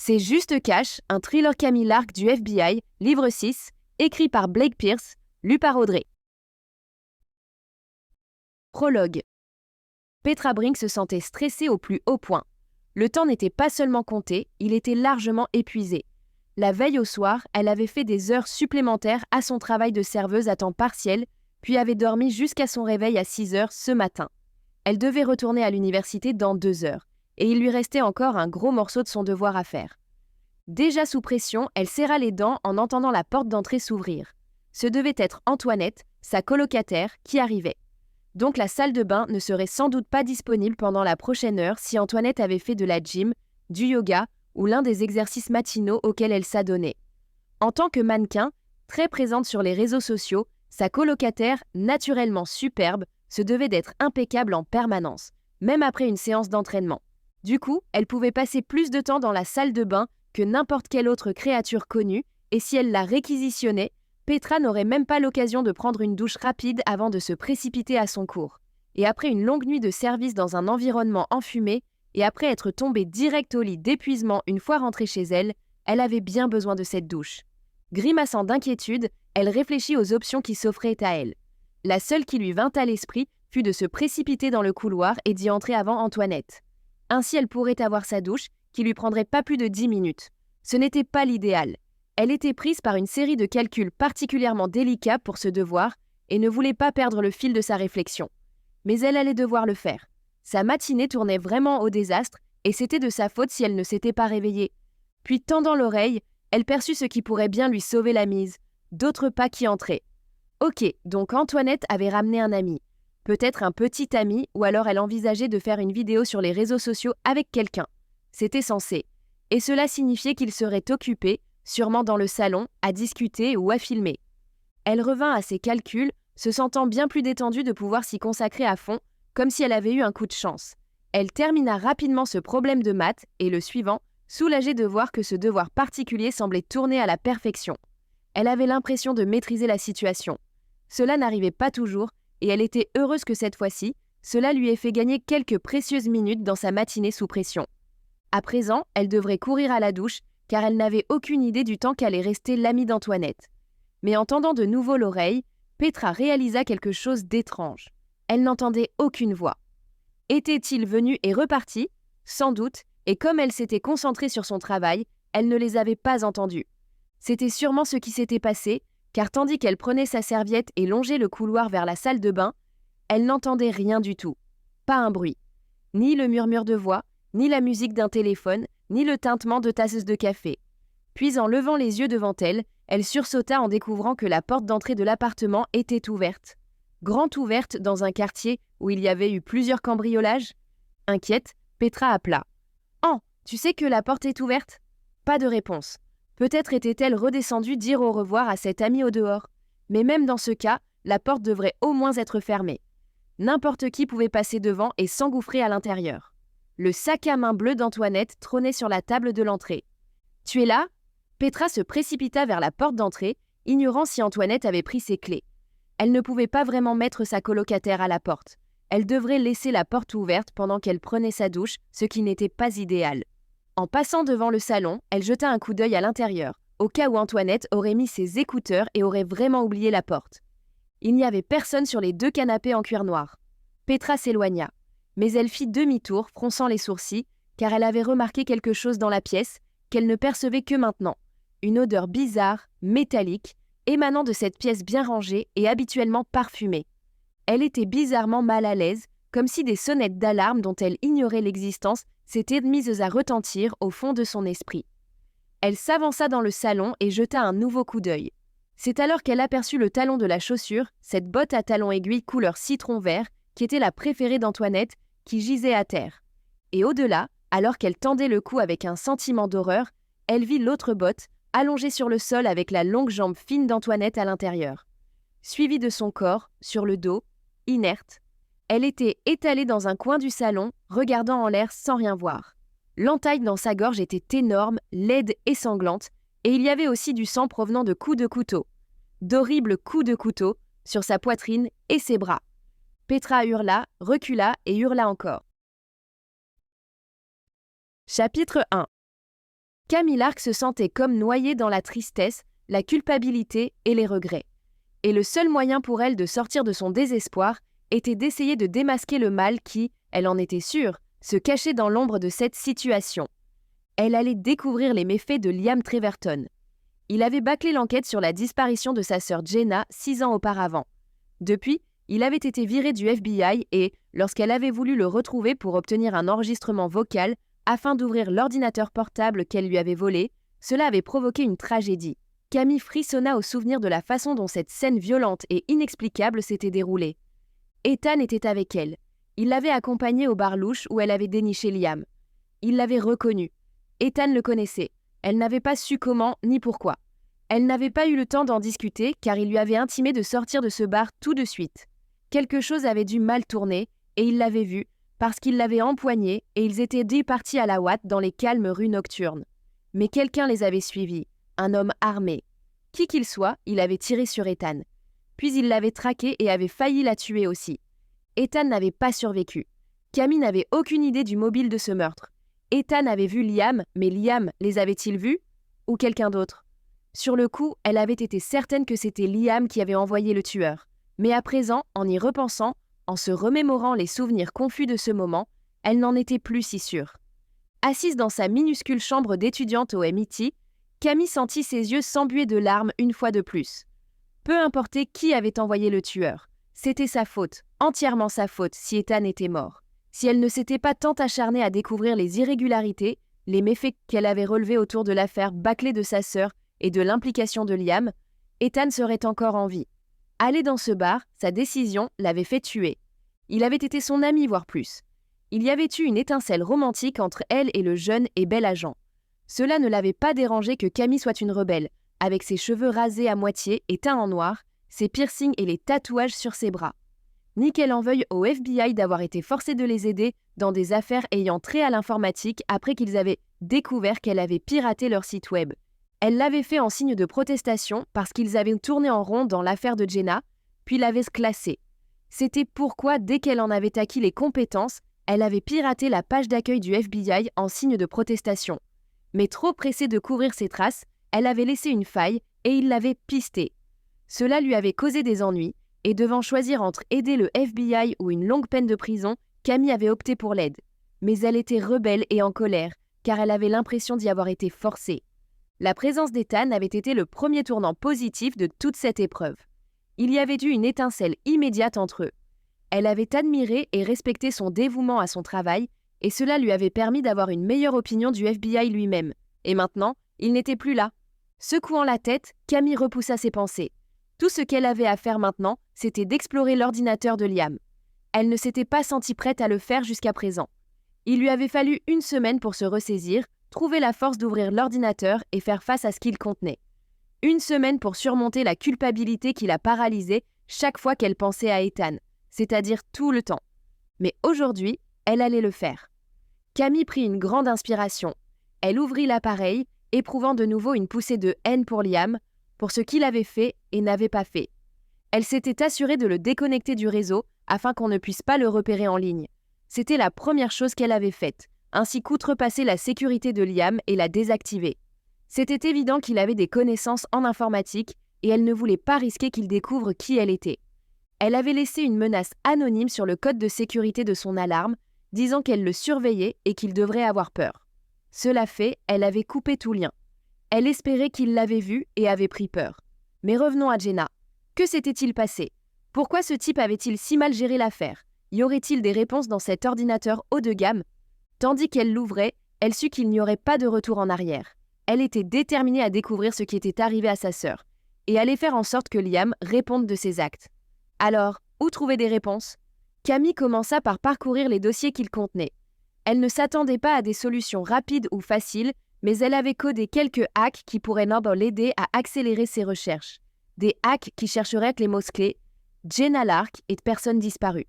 C'est Juste Cash, un thriller Camille Lark du FBI, livre 6, écrit par Blake Pierce, lu par Audrey. Prologue. Petra Brink se sentait stressée au plus haut point. Le temps n'était pas seulement compté, il était largement épuisé. La veille au soir, elle avait fait des heures supplémentaires à son travail de serveuse à temps partiel, puis avait dormi jusqu'à son réveil à 6 heures ce matin. Elle devait retourner à l'université dans 2 heures, et il lui restait encore un gros morceau de son devoir à faire. Déjà sous pression, elle serra les dents en entendant la porte d'entrée s'ouvrir. Ce devait être Antoinette, sa colocataire, qui arrivait. Donc la salle de bain ne serait sans doute pas disponible pendant la prochaine heure si Antoinette avait fait de la gym, du yoga ou l'un des exercices matinaux auxquels elle s'adonnait. En tant que mannequin, très présente sur les réseaux sociaux, sa colocataire, naturellement superbe, se devait d'être impeccable en permanence, même après une séance d'entraînement. Du coup, elle pouvait passer plus de temps dans la salle de bain que n'importe quelle autre créature connue, et si elle la réquisitionnait, Petra n'aurait même pas l'occasion de prendre une douche rapide avant de se précipiter à son cours. Et après une longue nuit de service dans un environnement enfumé, et après être tombée direct au lit d'épuisement une fois rentrée chez elle, elle avait bien besoin de cette douche. Grimaçant d'inquiétude, elle réfléchit aux options qui s'offraient à elle. La seule qui lui vint à l'esprit fut de se précipiter dans le couloir et d'y entrer avant Antoinette. Ainsi elle pourrait avoir sa douche, qui lui prendrait pas plus de 10 minutes. Ce n'était pas l'idéal. Elle était prise par une série de calculs particulièrement délicats pour ce devoir et ne voulait pas perdre le fil de sa réflexion. Mais elle allait devoir le faire. Sa matinée tournait vraiment au désastre et c'était de sa faute si elle ne s'était pas réveillée. Puis, tendant l'oreille, elle perçut ce qui pourrait bien lui sauver la mise. D'autres pas qui entraient. Ok, donc Antoinette avait ramené un ami. Peut-être un petit ami, ou alors elle envisageait de faire une vidéo sur les réseaux sociaux avec quelqu'un. C'était censé. Et cela signifiait qu'il serait occupé, sûrement dans le salon, à discuter ou à filmer. Elle revint à ses calculs, se sentant bien plus détendue de pouvoir s'y consacrer à fond, comme si elle avait eu un coup de chance. Elle termina rapidement ce problème de maths, et le suivant, soulagée de voir que ce devoir particulier semblait tourner à la perfection. Elle avait l'impression de maîtriser la situation. Cela n'arrivait pas toujours, et elle était heureuse que cette fois-ci, cela lui ait fait gagner quelques précieuses minutes dans sa matinée sous pression. À présent, elle devrait courir à la douche, car elle n'avait aucune idée du temps qu'allait rester l'amie d'Antoinette. Mais en tendant de nouveau l'oreille, Petra réalisa quelque chose d'étrange. Elle n'entendait aucune voix. Était-il venu et reparti ? Sans doute, et comme elle s'était concentrée sur son travail, elle ne les avait pas entendus. C'était sûrement ce qui s'était passé, car tandis qu'elle prenait sa serviette et longeait le couloir vers la salle de bain, elle n'entendait rien du tout. Pas un bruit. Ni le murmure de voix, ni la musique d'un téléphone, ni le tintement de tasses de café. Puis en levant les yeux devant elle, elle sursauta en découvrant que la porte d'entrée de l'appartement était ouverte. Grande ouverte dans un quartier où il y avait eu plusieurs cambriolages. Inquiète, Petra appela. « Oh, tu sais que la porte est ouverte ?» Pas de réponse. Peut-être était-elle redescendue dire au revoir à cette amie au dehors. Mais même dans ce cas, la porte devrait au moins être fermée. N'importe qui pouvait passer devant et s'engouffrer à l'intérieur. Le sac à main bleu d'Antoinette trônait sur la table de l'entrée. « Tu es là ?» Petra se précipita vers la porte d'entrée, ignorant si Antoinette avait pris ses clés. Elle ne pouvait pas vraiment mettre sa colocataire à la porte. Elle devrait laisser la porte ouverte pendant qu'elle prenait sa douche, ce qui n'était pas idéal. En passant devant le salon, elle jeta un coup d'œil à l'intérieur, au cas où Antoinette aurait mis ses écouteurs et aurait vraiment oublié la porte. Il n'y avait personne sur les 2 canapés en cuir noir. Petra s'éloigna, mais elle fit demi-tour, fronçant les sourcils, car elle avait remarqué quelque chose dans la pièce qu'elle ne percevait que maintenant. Une odeur bizarre, métallique, émanant de cette pièce bien rangée et habituellement parfumée. Elle était bizarrement mal à l'aise, comme si des sonnettes d'alarme dont elle ignorait l'existence s'étaient mises à retentir au fond de son esprit. Elle s'avança dans le salon et jeta un nouveau coup d'œil. C'est alors qu'elle aperçut le talon de la chaussure, cette botte à talons aiguilles couleur citron vert, qui était la préférée d'Antoinette, qui gisait à terre. Et au-delà, alors qu'elle tendait le cou avec un sentiment d'horreur, elle vit l'autre botte, allongée sur le sol avec la longue jambe fine d'Antoinette à l'intérieur. Suivie de son corps, sur le dos, inerte. Elle était étalée dans un coin du salon, regardant en l'air sans rien voir. L'entaille dans sa gorge était énorme, laide et sanglante, et il y avait aussi du sang provenant de coups de couteau. D'horribles coups de couteau sur sa poitrine et ses bras. Petra hurla, recula et hurla encore. Chapitre 1. Camille Lark se sentait comme noyée dans la tristesse, la culpabilité et les regrets. Et le seul moyen pour elle de sortir de son désespoir était d'essayer de démasquer le mal qui, elle en était sûre, se cachait dans l'ombre de cette situation. Elle allait découvrir les méfaits de Liam Treverton. Il avait bâclé l'enquête sur la disparition de sa sœur Jenna 6 ans auparavant. Depuis, il avait été viré du FBI et, lorsqu'elle avait voulu le retrouver pour obtenir un enregistrement vocal afin d'ouvrir l'ordinateur portable qu'elle lui avait volé, cela avait provoqué une tragédie. Camille frissonna au souvenir de la façon dont cette scène violente et inexplicable s'était déroulée. Ethan était avec elle. Il l'avait accompagnée au bar louche où elle avait déniché Liam. Il l'avait reconnu. Ethan le connaissait. Elle n'avait pas su comment ni pourquoi. Elle n'avait pas eu le temps d'en discuter car il lui avait intimé de sortir de ce bar tout de suite. Quelque chose avait dû mal tourner et il l'avait vu parce qu'il l'avait empoigné et ils étaient départis à la ouate dans les calmes rues nocturnes. Mais quelqu'un les avait suivis, un homme armé. Qui qu'il soit, il avait tiré sur Ethan. Puis il l'avait traquée et avait failli la tuer aussi. Ethan n'avait pas survécu. Camille n'avait aucune idée du mobile de ce meurtre. Ethan avait vu Liam, mais Liam les avait-il vus? Ou quelqu'un d'autre? Sur le coup, elle avait été certaine que c'était Liam qui avait envoyé le tueur. Mais à présent, en y repensant, en se remémorant les souvenirs confus de ce moment, elle n'en était plus si sûre. Assise dans sa minuscule chambre d'étudiante au MIT, Camille sentit ses yeux s'embuer de larmes une fois de plus. Peu importait qui avait envoyé le tueur, c'était sa faute, entièrement sa faute si Ethan était mort. Si elle ne s'était pas tant acharnée à découvrir les irrégularités, les méfaits qu'elle avait relevés autour de l'affaire bâclée de sa sœur et de l'implication de Liam, Ethan serait encore en vie. Aller dans ce bar, sa décision l'avait fait tuer. Il avait été son ami, voire plus. Il y avait eu une étincelle romantique entre elle et le jeune et bel agent. Cela ne l'avait pas dérangé que Camille soit une rebelle, avec ses cheveux rasés à moitié et teints en noir, ses piercings et les tatouages sur ses bras. Ni qu'elle en veuille au FBI d'avoir été forcée de les aider dans des affaires ayant trait à l'informatique après qu'ils avaient découvert qu'elle avait piraté leur site web. Elle l'avait fait en signe de protestation parce qu'ils avaient tourné en rond dans l'affaire de Jenna, puis l'avaient classée. C'était pourquoi, dès qu'elle en avait acquis les compétences, elle avait piraté la page d'accueil du FBI en signe de protestation. Mais trop pressée de couvrir ses traces, elle avait laissé une faille et il l'avait pistée. Cela lui avait causé des ennuis, et devant choisir entre aider le FBI ou une longue peine de prison, Camille avait opté pour l'aide. Mais elle était rebelle et en colère, car elle avait l'impression d'y avoir été forcée. La présence d'Ethan avait été le premier tournant positif de toute cette épreuve. Il y avait eu une étincelle immédiate entre eux. Elle avait admiré et respecté son dévouement à son travail, et cela lui avait permis d'avoir une meilleure opinion du FBI lui-même. Et maintenant, il n'était plus là. Secouant la tête, Camille repoussa ses pensées. Tout ce qu'elle avait à faire maintenant, c'était d'explorer l'ordinateur de Liam. Elle ne s'était pas sentie prête à le faire jusqu'à présent. Il lui avait fallu 1 semaine pour se ressaisir, trouver la force d'ouvrir l'ordinateur et faire face à ce qu'il contenait. 1 semaine pour surmonter la culpabilité qui la paralysait chaque fois qu'elle pensait à Ethan, c'est-à-dire tout le temps. Mais aujourd'hui, elle allait le faire. Camille prit une grande inspiration. Elle ouvrit l'appareil, éprouvant de nouveau une poussée de haine pour Liam, pour ce qu'il avait fait et n'avait pas fait. Elle s'était assurée de le déconnecter du réseau afin qu'on ne puisse pas le repérer en ligne. C'était la première chose qu'elle avait faite, ainsi qu'outrepasser la sécurité de Liam et la désactiver. C'était évident qu'il avait des connaissances en informatique et elle ne voulait pas risquer qu'il découvre qui elle était. Elle avait laissé une menace anonyme sur le code de sécurité de son alarme, disant qu'elle le surveillait et qu'il devrait avoir peur. Cela fait, elle avait coupé tout lien. Elle espérait qu'il l'avait vue et avait pris peur. Mais revenons à Jenna. Que s'était-il passé? Pourquoi ce type avait-il si mal géré l'affaire? Y aurait-il des réponses dans cet ordinateur haut de gamme? Tandis qu'elle l'ouvrait, elle sut qu'il n'y aurait pas de retour en arrière. Elle était déterminée à découvrir ce qui était arrivé à sa sœur, et allait faire en sorte que Liam réponde de ses actes. Alors, où trouver des réponses? Camille commença par parcourir les dossiers qu'il contenait. Elle ne s'attendait pas à des solutions rapides ou faciles, mais elle avait codé quelques hacks qui pourraient l'aider à accélérer ses recherches. Des hacks qui chercheraient les mots-clés « Jenna Lark et personne disparue ».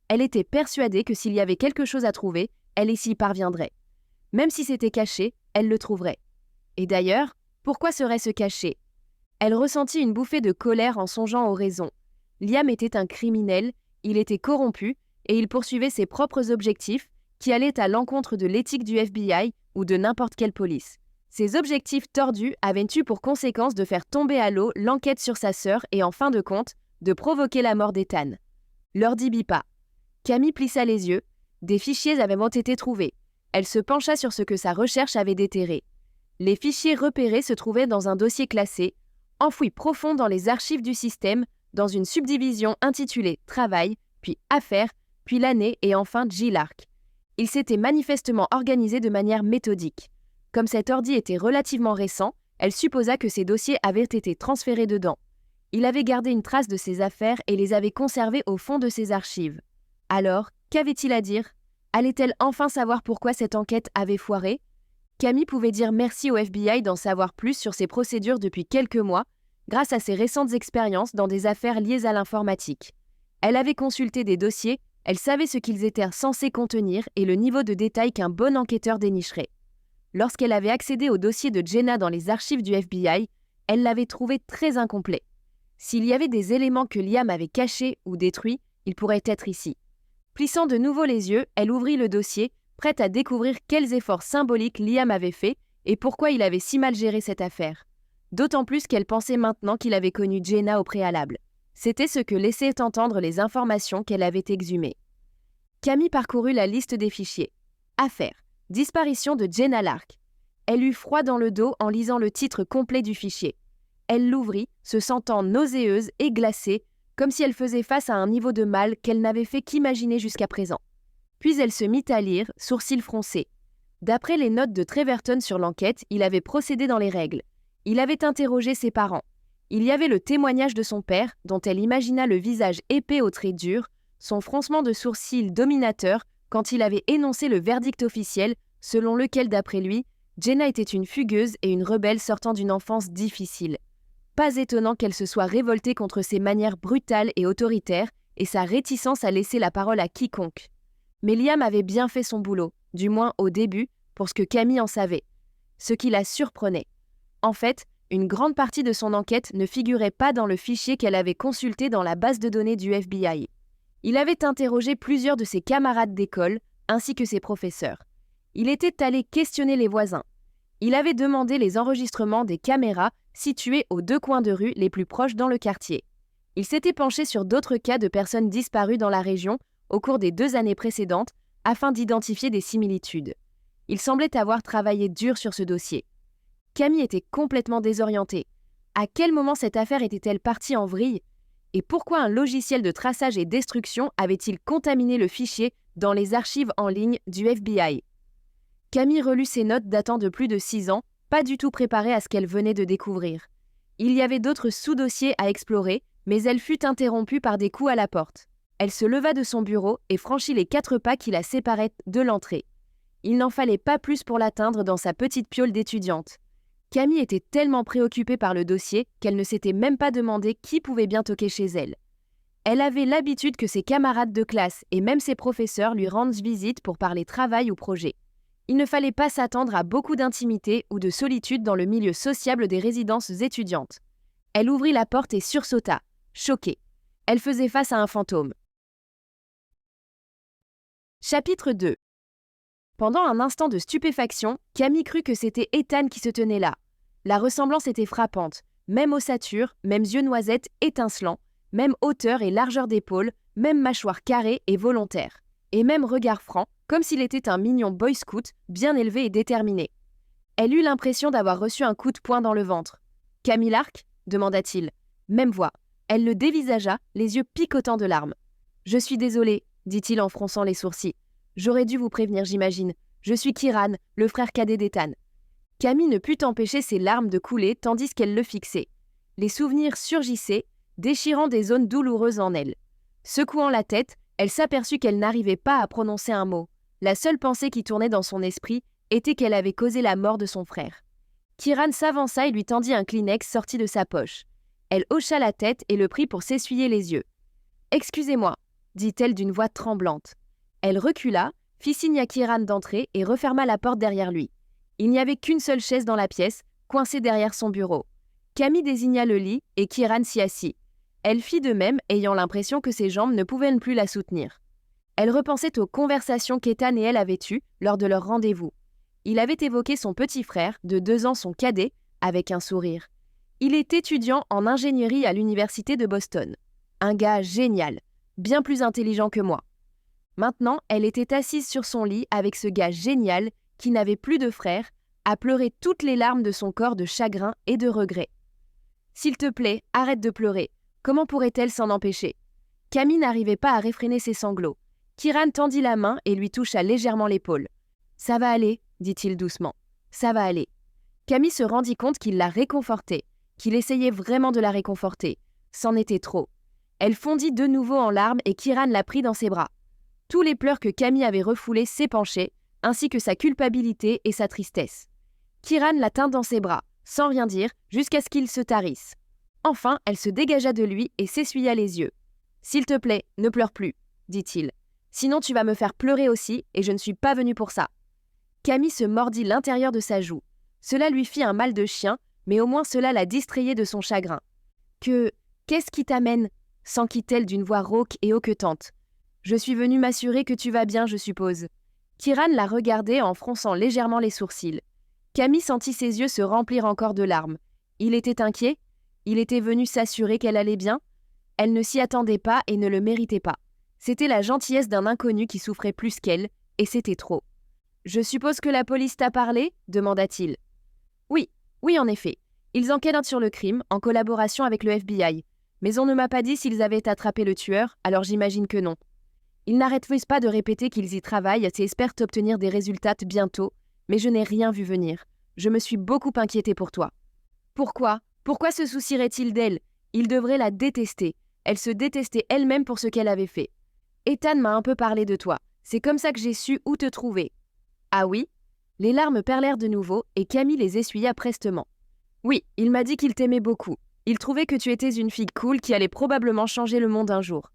Elle était persuadée que s'il y avait quelque chose à trouver, elle y s'y parviendrait. Même si c'était caché, elle le trouverait. Et d'ailleurs, pourquoi serait-ce caché? Elle ressentit une bouffée de colère en songeant aux raisons. Liam était un criminel, il était corrompu et il poursuivait ses propres objectifs qui allaient à l'encontre de l'éthique du FBI ou de n'importe quelle police. Ses objectifs tordus avaient eu pour conséquence de faire tomber à l'eau l'enquête sur sa sœur et en fin de compte, de provoquer la mort d'Ethan. L'ordi bipa. Camille plissa les yeux. Des fichiers avaient été trouvés. Elle se pencha sur ce que sa recherche avait déterré. Les fichiers repérés se trouvaient dans un dossier classé, enfoui profond dans les archives du système, dans une subdivision intitulée « Travail », puis « Affaires », puis l'année et enfin J-Lark. Il s'était manifestement organisé de manière méthodique. Comme cet ordi était relativement récent, elle supposa que ses dossiers avaient été transférés dedans. Il avait gardé une trace de ses affaires et les avait conservées au fond de ses archives. Alors, qu'avait-il à dire? Allait-elle enfin savoir pourquoi cette enquête avait foiré? Camille pouvait dire merci au FBI d'en savoir plus sur ses procédures depuis quelques mois, grâce à ses récentes expériences dans des affaires liées à l'informatique. Elle avait consulté des dossiers, elle savait ce qu'ils étaient censés contenir et le niveau de détail qu'un bon enquêteur dénicherait. Lorsqu'elle avait accédé au dossier de Jenna dans les archives du FBI, elle l'avait trouvé très incomplet. S'il y avait des éléments que Liam avait cachés ou détruits, ils pourraient être ici. Plissant de nouveau les yeux, elle ouvrit le dossier, prête à découvrir quels efforts symboliques Liam avait faits et pourquoi il avait si mal géré cette affaire. D'autant plus qu'elle pensait maintenant qu'il avait connu Jenna au préalable. C'était ce que laissaient entendre les informations qu'elle avait exhumées. Camille parcourut la liste des fichiers. Affaire. Disparition de Jenna Lark. Elle eut froid dans le dos en lisant le titre complet du fichier. Elle l'ouvrit, se sentant nauséeuse et glacée, comme si elle faisait face à un niveau de mal qu'elle n'avait fait qu'imaginer jusqu'à présent. Puis elle se mit à lire, sourcils froncés. D'après les notes de Treverton sur l'enquête, il avait procédé dans les règles. Il avait interrogé ses parents. Il y avait le témoignage de son père, dont elle imagina le visage épais aux traits durs, son froncement de sourcils dominateur quand il avait énoncé le verdict officiel, selon lequel, d'après lui, Jenna était une fugueuse et une rebelle sortant d'une enfance difficile. Pas étonnant qu'elle se soit révoltée contre ses manières brutales et autoritaires et sa réticence à laisser la parole à quiconque. Mais Liam avait bien fait son boulot, du moins au début, pour ce que Camille en savait. Ce qui la surprenait. En fait, une grande partie de son enquête ne figurait pas dans le fichier qu'elle avait consulté dans la base de données du FBI. Il avait interrogé plusieurs de ses camarades d'école, ainsi que ses professeurs. Il était allé questionner les voisins. Il avait demandé les enregistrements des caméras situées aux 2 coins de rue les plus proches dans le quartier. Il s'était penché sur d'autres cas de personnes disparues dans la région au cours des 2 années précédentes afin d'identifier des similitudes. Il semblait avoir travaillé dur sur ce dossier. Camille était complètement désorientée. À quel moment cette affaire était-elle partie en vrille? Et pourquoi un logiciel de traçage et destruction avait-il contaminé le fichier dans les archives en ligne du FBI? Camille relut ses notes datant de plus de 6 ans, pas du tout préparée à ce qu'elle venait de découvrir. Il y avait d'autres sous-dossiers à explorer, mais elle fut interrompue par des coups à la porte. Elle se leva de son bureau et franchit les 4 pas qui la séparaient de l'entrée. Il n'en fallait pas plus pour l'atteindre dans sa petite piole d'étudiante. Camille était tellement préoccupée par le dossier qu'elle ne s'était même pas demandé qui pouvait bien toquer chez elle. Elle avait l'habitude que ses camarades de classe et même ses professeurs lui rendent visite pour parler travail ou projet. Il ne fallait pas s'attendre à beaucoup d'intimité ou de solitude dans le milieu sociable des résidences étudiantes. Elle ouvrit la porte et sursauta, choquée. Elle faisait face à un fantôme. Chapitre 2. Pendant un instant de stupéfaction, Camille crut que c'était Ethan qui se tenait là. La ressemblance était frappante, même ossature, même yeux noisettes étincelants, même hauteur et largeur d'épaule, même mâchoire carrée et volontaire, et même regard franc, comme s'il était un mignon boy scout, bien élevé et déterminé. Elle eut l'impression d'avoir reçu un coup de poing dans le ventre. « Camille Lark » demanda-t-il. Même voix. Elle le dévisagea, les yeux picotants de larmes. « Je suis désolé, » dit-il en fronçant les sourcils. « J'aurais dû vous prévenir, j'imagine. Je suis Kieran, le frère cadet d'Ethan. » Camille ne put empêcher ses larmes de couler tandis qu'elle le fixait. Les souvenirs surgissaient, déchirant des zones douloureuses en elle. Secouant la tête, elle s'aperçut qu'elle n'arrivait pas à prononcer un mot. La seule pensée qui tournait dans son esprit était qu'elle avait causé la mort de son frère. Kieran s'avança et lui tendit un Kleenex sorti de sa poche. Elle hocha la tête et le prit pour s'essuyer les yeux. « Excusez-moi » dit-elle d'une voix tremblante. Elle recula, fit signe à Kieran d'entrer et referma la porte derrière lui. Il n'y avait qu'une seule chaise dans la pièce, coincée derrière son bureau. Camille désigna le lit et Kieran s'y assit. Elle fit de même, ayant l'impression que ses jambes ne pouvaient plus la soutenir. Elle repensait aux conversations qu'Ethan et elle avaient eues lors de leur rendez-vous. Il avait évoqué son petit frère, de 2 ans son cadet, avec un sourire. Il est étudiant en ingénierie à l'université de Boston. Un gars génial, bien plus intelligent que moi. Maintenant, elle était assise sur son lit avec ce gars génial qui n'avait plus de frère, à pleurer toutes les larmes de son corps de chagrin et de regret. « S'il te plaît, arrête de pleurer. Comment pourrait-elle s'en empêcher ?» Camille n'arrivait pas à réfréner ses sanglots. Kieran tendit la main et lui toucha légèrement l'épaule. « Ça va aller, » dit-il doucement. « Ça va aller. » Camille se rendit compte qu'il la réconfortait, qu'il essayait vraiment de la réconforter. C'en était trop. Elle fondit de nouveau en larmes et Kieran la prit dans ses bras. Tous les pleurs que Camille avait refoulés s'épanchaient, ainsi que sa culpabilité et sa tristesse. Kieran la tint dans ses bras, sans rien dire, jusqu'à ce qu'il se tarisse. Enfin, elle se dégagea de lui et s'essuya les yeux. « S'il te plaît, ne pleure plus, » dit-il. « Sinon tu vas me faire pleurer aussi, et je ne suis pas venue pour ça. » Camille se mordit l'intérieur de sa joue. Cela lui fit un mal de chien, mais au moins cela la distrayait de son chagrin. « Qu'est-ce qui t'amène » s'enquit-elle d'une voix rauque et hoquetante. « Je suis venue m'assurer que tu vas bien, je suppose. » Kieran la regardait en fronçant légèrement les sourcils. Camille sentit ses yeux se remplir encore de larmes. Il était inquiet? Il était venu s'assurer qu'elle allait bien? Elle ne s'y attendait pas et ne le méritait pas. C'était la gentillesse d'un inconnu qui souffrait plus qu'elle, et c'était trop. « Je suppose que la police t'a parlé ?» demanda-t-il. « Oui, en effet. Ils enquêtent sur le crime, en collaboration avec le FBI. Mais on ne m'a pas dit s'ils avaient attrapé le tueur, alors j'imagine que non. Ils n'arrêtent pas de répéter qu'ils y travaillent et espèrent obtenir des résultats bientôt, mais je n'ai rien vu venir. Je me suis beaucoup inquiétée pour toi. » « Pourquoi se soucierait-il d'elle? Il devrait la détester. Elle se détestait elle-même pour ce qu'elle avait fait. Ethan m'a un peu parlé de toi. C'est comme ça que j'ai su où te trouver. » « Ah oui ?» Les larmes perlèrent de nouveau et Camille les essuya prestement. « Oui, il m'a dit qu'il t'aimait beaucoup. Il trouvait que tu étais une fille cool qui allait probablement changer le monde un jour. »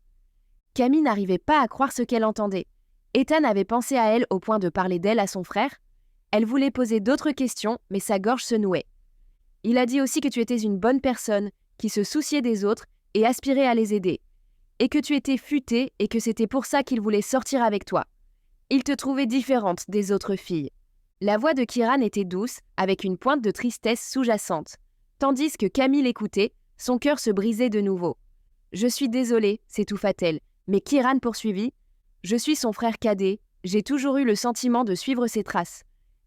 Camille n'arrivait pas à croire ce qu'elle entendait. Ethan avait pensé à elle au point de parler d'elle à son frère. Elle voulait poser d'autres questions, mais sa gorge se nouait. « Il a dit aussi que tu étais une bonne personne, qui se souciait des autres et aspirait à les aider. Et que tu étais futée et que c'était pour ça qu'il voulait sortir avec toi. Il te trouvait différente des autres filles. » La voix de Kieran était douce, avec une pointe de tristesse sous-jacente. Tandis que Camille l'écoutait, son cœur se brisait de nouveau. « Je suis désolée, » s'étouffa-t-elle, mais Kieran poursuivit. « Je suis son frère cadet, j'ai toujours eu le sentiment de suivre ses traces.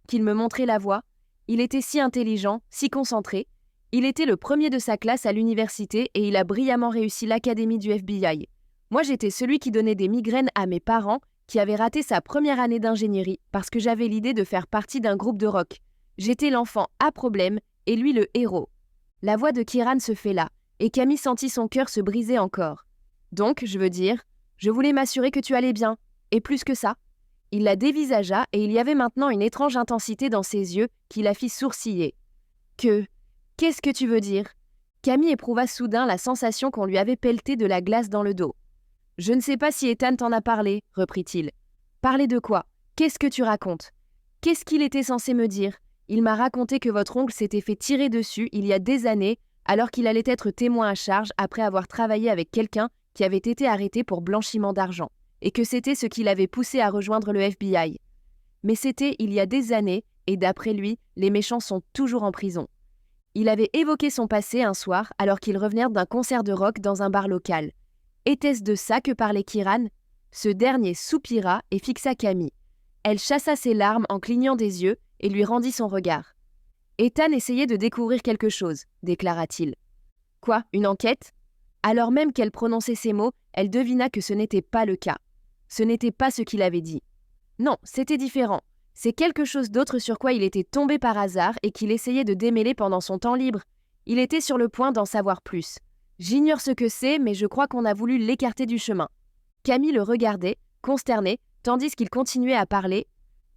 Qu'il me montrait la voie. Il était si intelligent, si concentré. Il était le premier de sa classe à l'université et il a brillamment réussi l'académie du FBI. Moi, j'étais celui qui donnait des migraines à mes parents, qui avait raté sa première année d'ingénierie parce que j'avais l'idée de faire partie d'un groupe de rock. J'étais l'enfant à problème et lui le héros. » La voix de Kieran se fêla et Camille sentit son cœur se briser encore. « Donc, je veux dire, je voulais m'assurer que tu allais bien, et plus que ça. » Il la dévisagea et il y avait maintenant une étrange intensité dans ses yeux qui la fit sourciller. « Qu'est-ce que tu veux dire ?» Camille éprouva soudain la sensation qu'on lui avait pelleté de la glace dans le dos. « Je ne sais pas si Ethan t'en a parlé, » reprit-il. « Parler de quoi? Qu'est-ce que tu racontes? Qu'est-ce qu'il était censé me dire? Il m'a raconté que votre oncle s'était fait tirer dessus il y a des années, alors qu'il allait être témoin à charge après avoir travaillé avec quelqu'un qui avait été arrêté pour blanchiment d'argent, et que c'était ce qui l'avait poussé à rejoindre le FBI. Mais c'était il y a des années, et d'après lui, les méchants sont toujours en prison. Il avait évoqué son passé un soir alors qu'ils revenaient d'un concert de rock dans un bar local. Était-ce de ça que parlait Kieran? Ce dernier soupira et fixa Camille. Elle chassa ses larmes en clignant des yeux et lui rendit son regard. « Ethan essayait de découvrir quelque chose, » déclara-t-il. « Quoi, une enquête ?» Alors même qu'elle prononçait ces mots, elle devina que ce n'était pas le cas. Ce n'était pas ce qu'il avait dit. Non, c'était différent. C'est quelque chose d'autre sur quoi il était tombé par hasard et qu'il essayait de démêler pendant son temps libre. Il était sur le point d'en savoir plus. J'ignore ce que c'est, mais je crois qu'on a voulu l'écarter du chemin. Camille le regardait, consternée, tandis qu'il continuait à parler.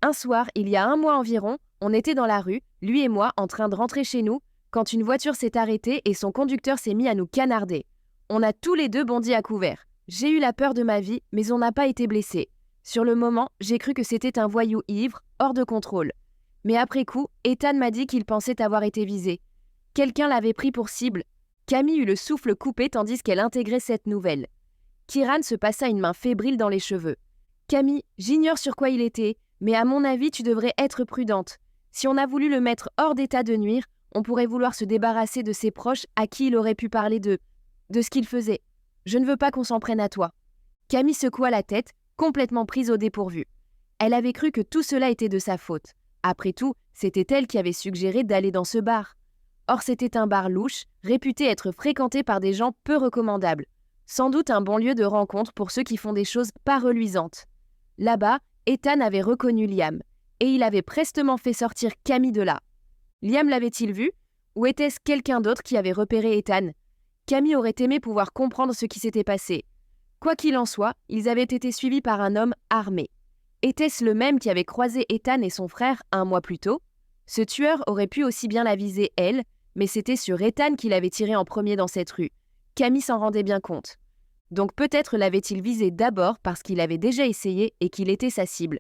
Un soir, il y a 1 mois environ, on était dans la rue, lui et moi, en train de rentrer chez nous, quand une voiture s'est arrêtée et son conducteur s'est mis à nous canarder. On a tous les deux bondi à couvert. J'ai eu la peur de ma vie, mais on n'a pas été blessés. Sur le moment, j'ai cru que c'était un voyou ivre, hors de contrôle. Mais après coup, Ethan m'a dit qu'il pensait avoir été visé. Quelqu'un l'avait pris pour cible. Camille eut le souffle coupé tandis qu'elle intégrait cette nouvelle. Kieran se passa une main fébrile dans les cheveux. « Camille, j'ignore sur quoi il était, Mais à mon avis, tu devrais être prudente. Si on a voulu le mettre hors d'état de nuire, on pourrait vouloir se débarrasser de ses proches à qui il aurait pu parler de ce qu'il faisait. Je ne veux pas qu'on s'en prenne à toi. » Camille secoua la tête, complètement prise au dépourvu. Elle avait cru que tout cela était de sa faute. Après tout, c'était elle qui avait suggéré d'aller dans ce bar. Or, c'était un bar louche, réputé être fréquenté par des gens peu recommandables. Sans doute un bon lieu de rencontre pour ceux qui font des choses pas reluisantes. Là-bas, Ethan avait reconnu Liam, et il avait prestement fait sortir Camille de là. Liam l'avait-il vu, ou était-ce quelqu'un d'autre qui avait repéré Ethan? Camille aurait aimé pouvoir comprendre ce qui s'était passé. Quoi qu'il en soit, ils avaient été suivis par un homme armé. Était-ce le même qui avait croisé Ethan et son frère un mois plus tôt? Ce tueur aurait pu aussi bien la viser elle, mais c'était sur Ethan qu'il avait tiré en premier dans cette rue. Camille s'en rendait bien compte. Donc peut-être l'avait-il visé d'abord parce qu'il avait déjà essayé et qu'il était sa cible.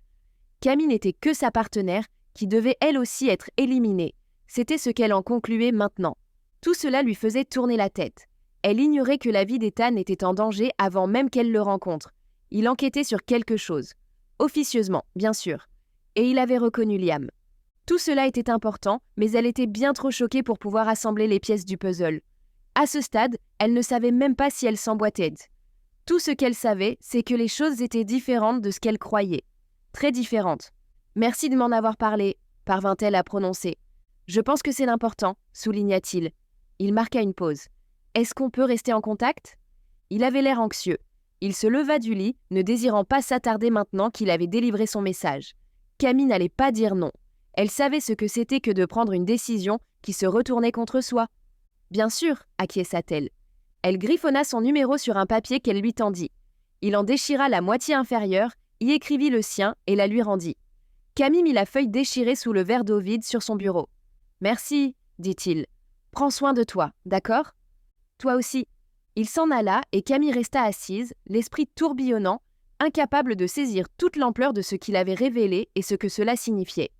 Camille n'était que sa partenaire, qui devait elle aussi être éliminée. C'était ce qu'elle en concluait maintenant. Tout cela lui faisait tourner la tête. Elle ignorait que la vie d'Ethan était en danger avant même qu'elle le rencontre. Il enquêtait sur quelque chose. Officieusement, bien sûr. Et il avait reconnu Liam. Tout cela était important, mais elle était bien trop choquée pour pouvoir assembler les pièces du puzzle. À ce stade, elle ne savait même pas si elle s'emboîtait. Tout ce qu'elle savait, c'est que les choses étaient différentes de ce qu'elle croyait. Très différentes. « Merci de m'en avoir parlé », parvint-elle à prononcer. « Je pense que c'est l'important », souligna-t-il. Il marqua une pause. « Est-ce qu'on peut rester en contact ?» Il avait l'air anxieux. Il se leva du lit, ne désirant pas s'attarder maintenant qu'il avait délivré son message. Camille n'allait pas dire non. Elle savait ce que c'était que de prendre une décision qui se retournait contre soi. « Bien sûr », acquiesça-t-elle. Elle griffonna son numéro sur un papier qu'elle lui tendit. Il en déchira la moitié inférieure, y écrivit le sien et la lui rendit. Camille mit la feuille déchirée sous le verre d'eau vide sur son bureau. « Merci, » dit-il. « Prends soin de toi, d'accord ? Toi aussi. » Il s'en alla et Camille resta assise, l'esprit tourbillonnant, incapable de saisir toute l'ampleur de ce qu'il avait révélé et ce que cela signifiait.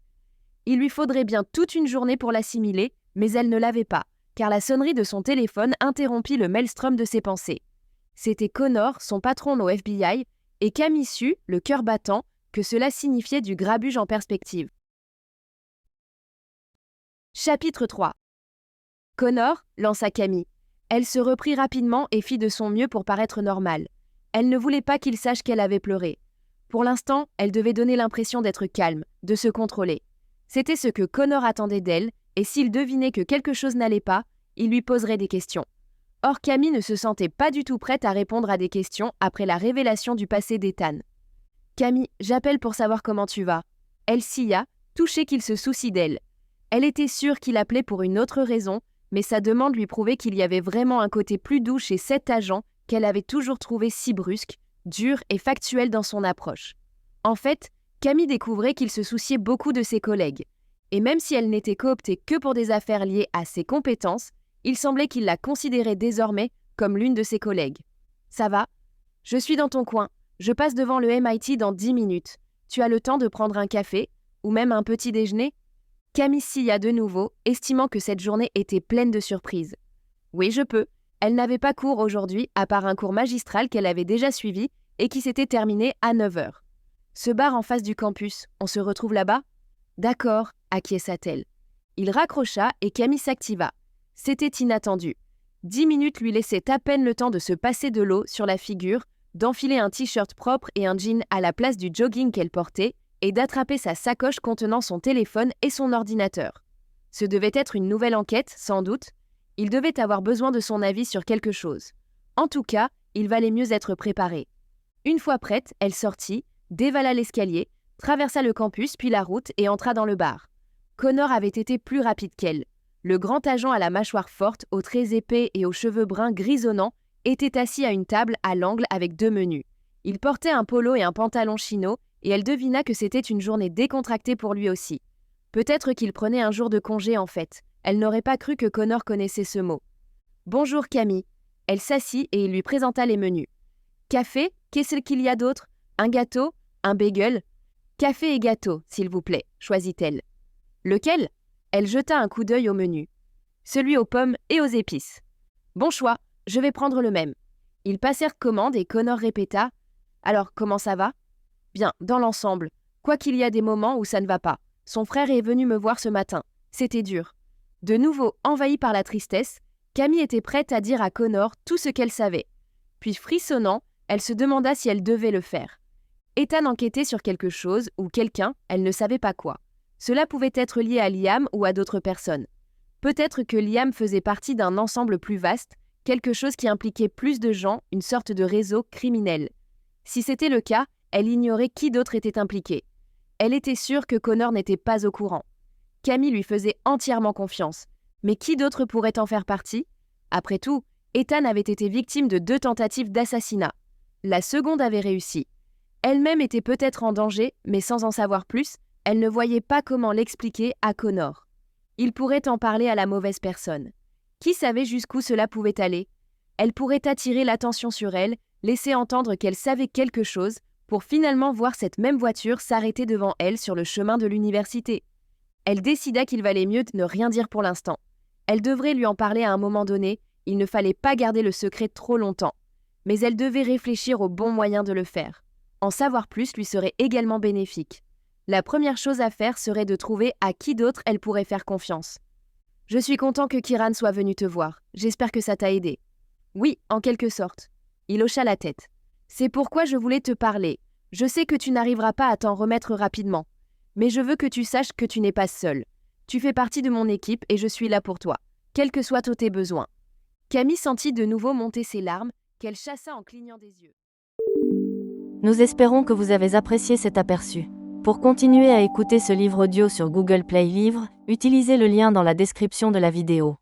Il lui faudrait bien toute une journée pour l'assimiler, mais elle ne l'avait pas, car la sonnerie de son téléphone interrompit le maelstrom de ses pensées. C'était Connor, son patron au FBI, et Camille sut, le cœur battant, que cela signifiait du grabuge en perspective. Chapitre 3. Connor, lança Camille. Elle se reprit rapidement et fit de son mieux pour paraître normale. Elle ne voulait pas qu'il sache qu'elle avait pleuré. Pour l'instant, elle devait donner l'impression d'être calme, de se contrôler. C'était ce que Connor attendait d'elle, et s'il devinait que quelque chose n'allait pas, il lui poserait des questions. Or Camille ne se sentait pas du tout prête à répondre à des questions après la révélation du passé d'Ethan. « Camille, j'appelle pour savoir comment tu vas. » Elle sia, touchée qu'il se soucie d'elle. Elle était sûre qu'il appelait pour une autre raison, mais sa demande lui prouvait qu'il y avait vraiment un côté plus doux chez cet agent qu'elle avait toujours trouvé si brusque, dur et factuel dans son approche. En fait, Camille découvrait qu'il se souciait beaucoup de ses collègues. Et même si elle n'était cooptée que pour des affaires liées à ses compétences, il semblait qu'il la considérait désormais comme l'une de ses collègues. « Ça va ? Je suis dans ton coin. Je passe devant le MIT dans 10 minutes. Tu as le temps de prendre un café, ou même un petit déjeuner ?» Camille sia de nouveau, estimant que cette journée était pleine de surprises. « Oui, je peux. » Elle n'avait pas cours aujourd'hui, à part un cours magistral qu'elle avait déjà suivi et qui s'était terminé à 9h. « Ce bar en face du campus, on se retrouve là-bas ?»« D'accord, » acquiesça-t-elle. Il raccrocha et Camille s'activa. C'était inattendu. 10 minutes lui laissaient à peine le temps de se passer de l'eau sur la figure, d'enfiler un t-shirt propre et un jean à la place du jogging qu'elle portait et d'attraper sa sacoche contenant son téléphone et son ordinateur. Ce devait être une nouvelle enquête, sans doute. Il devait avoir besoin de son avis sur quelque chose. En tout cas, il valait mieux être préparé. Une fois prête, elle sortit, dévala l'escalier, traversa le campus puis la route et entra dans le bar. Connor avait été plus rapide qu'elle. Le grand agent à la mâchoire forte, aux traits épais et aux cheveux bruns grisonnants était assis à une table à l'angle avec 2 menus. Il portait un polo et un pantalon chino et elle devina que c'était une journée décontractée pour lui aussi. Peut-être qu'il prenait un jour de congé en fait. Elle n'aurait pas cru que Connor connaissait ce mot. « Bonjour Camille. » Elle s'assit et il lui présenta les menus. « Café, qu'est-ce qu'il y a d'autre ? Un gâteau ? Un bagel ? » ?»« Café et gâteau, s'il vous plaît, » choisit-elle. « Lequel ? » Elle jeta un coup d'œil au menu. « Celui aux pommes et aux épices. »« Bon choix, je vais prendre le même. » Ils passèrent commande et Connor répéta « Alors, comment ça va ? » « Bien, dans l'ensemble. Quoi qu'il y a des moments où ça ne va pas. Son frère est venu me voir ce matin. C'était dur. De nouveau envahie par la tristesse, Camille était prête à dire à Connor tout ce qu'elle savait. Puis frissonnant, elle se demanda si elle devait le faire. Ethan enquêtait sur quelque chose ou quelqu'un, elle ne savait pas quoi. Cela pouvait être lié à Liam ou à d'autres personnes. Peut-être que Liam faisait partie d'un ensemble plus vaste, quelque chose qui impliquait plus de gens, une sorte de réseau criminel. Si c'était le cas, elle ignorait qui d'autre était impliqué. Elle était sûre que Connor n'était pas au courant. Camille lui faisait entièrement confiance. Mais qui d'autre pourrait en faire partie? Après tout, Ethan avait été victime de 2 tentatives d'assassinat. La seconde avait réussi. Elle-même était peut-être en danger, mais sans en savoir plus, elle ne voyait pas comment l'expliquer à Connor. Il pourrait en parler à la mauvaise personne. Qui savait jusqu'où cela pouvait aller? Elle pourrait attirer l'attention sur elle, laisser entendre qu'elle savait quelque chose, pour finalement voir cette même voiture s'arrêter devant elle sur le chemin de l'université. Elle décida qu'il valait mieux de ne rien dire pour l'instant. Elle devrait lui en parler à un moment donné, il ne fallait pas garder le secret trop longtemps. Mais elle devait réfléchir au bon moyen de le faire. En savoir plus lui serait également bénéfique. La première chose à faire serait de trouver à qui d'autre elle pourrait faire confiance. « Je suis content que Kieran soit venu te voir. J'espère que ça t'a aidé. »« Oui, en quelque sorte. » Il hocha la tête. « C'est pourquoi je voulais te parler. Je sais que tu n'arriveras pas à t'en remettre rapidement. Mais je veux que tu saches que tu n'es pas seul. Tu fais partie de mon équipe et je suis là pour toi, quels que soient tous tes besoins. » Camille sentit de nouveau monter ses larmes, qu'elle chassa en clignant des yeux. Nous espérons que vous avez apprécié cet aperçu. Pour continuer à écouter ce livre audio sur Google Play Livres, utilisez le lien dans la description de la vidéo.